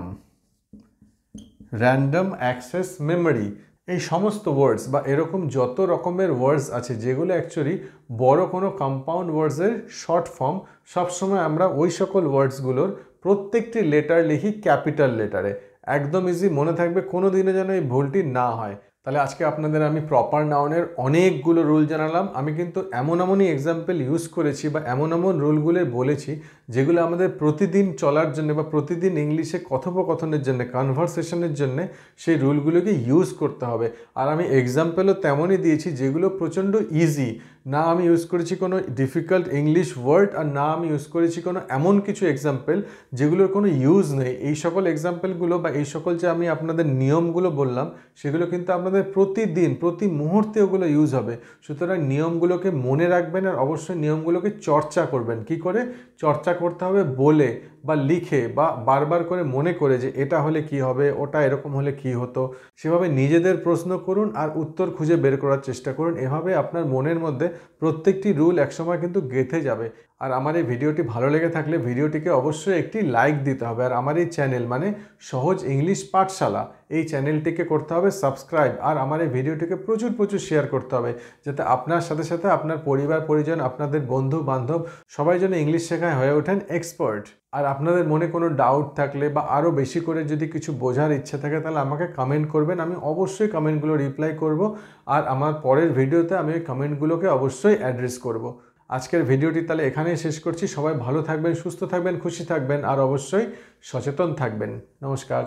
র্যান্ডম অ্যাক্সেস মেমোরি। এই সমস্ত ওয়ার্ডস বা এরকম যত রকমের ওয়ার্ডস আছে যেগুলো অ্যাকচুয়ালি বড় কোনো কম্পাউন্ড ওয়ার্ডসের শর্ট ফর্ম, সবসময় আমরা ওই সকল ওয়ার্ডসগুলোর প্রত্যেকটি লেটার লিখি ক্যাপিটাল লেটারে। একদম ইজি, মনে থাকবে, কোনো দিনে যেন এই ভুলটি না হয়। তাহলে আজকে আপনাদের আমি প্রপার নাউনের অনেকগুলো রুল জানালাম। আমি কিন্তু এমনই এক্সাম্পল ইউজ করেছি বা এমন রুলগুলো বলেছি যেগুলো আমাদের প্রতিদিন চলার জন্য বা প্রতিদিন ইংলিশে কথোপকথনের জন্য, কনভারসেশনের জন্য সেই রুলগুলোকে ইউজ করতে হবে। আর আমি এক্সাম্পলও তেমনই দিয়েছি যেগুলো প্রচণ্ড ইজি, না আমি ইউজ করেছি কোনো ডিফিকাল্ট ইংলিশ ওয়ার্ড, আর না আমি ইউজ করেছি কোনো এমন কিছু এক্সাম্পল যেগুলোর কোনো ইউজ নেই। এই সকল এক্সাম্পলগুলো বা এই সকল যে আমি আপনাদের নিয়মগুলো বললাম, সেগুলো কিন্তু আপনাদের প্রতিদিন প্রতি মুহূর্তে ওগুলো ইউজ হবে। সুতরাং নিয়মগুলোকে মনে রাখবেন আর অবশ্যই নিয়মগুলোকে চর্চা করবেন। কি করে চর্চা করতে হবে? বলে বা লিখে বা বারবার করে মনে করে যে এটা হলে কি হবে, ওটা এরকম হলে কি হতো, সেভাবে নিজেদের প্রশ্ন করুন আর উত্তর খুঁজে বের করার চেষ্টা করুন। এভাবে আপনার মনের মধ্যে প্রত্যেকটি রুল একসময় কিন্তু গেঁথে যাবে। আর আমার এই ভিডিওটি ভালো লেগে থাকলে ভিডিওটিকে অবশ্যই একটি লাইক দিতে হবে। আর আমার এই চ্যানেল মানে সহজ ইংলিশ পাঠশালা, এই চ্যানেলটিকে করতে হবে সাবস্ক্রাইব। আর আমার এই ভিডিওটিকে প্রচুর শেয়ার করতে হবে, যাতে আপনার সাথে সাথে আপনার পরিবার পরিজন, আপনাদের বন্ধু বান্ধব সবাই যেন ইংলিশ শেখায় হয়ে ওঠেন এক্সপার্ট। আর আপনাদের মনে কোনো ডাউট থাকলে বা আরও বেশি করে যদি কিছু বোঝার ইচ্ছা থাকে, তাহলে আমাকে কমেন্ট করবেন, আমি অবশ্যই কমেন্টগুলো রিপ্লাই করব। আর আমার পরের ভিডিওতে আমি ওই কমেন্টগুলোকে অবশ্যই অ্যাড্রেস করব। আজকের ভিডিওটি তাহলে এখানেই শেষ করছি। সবাই ভালো থাকবেন, সুস্থ থাকবেন, খুশি থাকবেন আর অবশ্যই সচেতন থাকবেন। নমস্কার।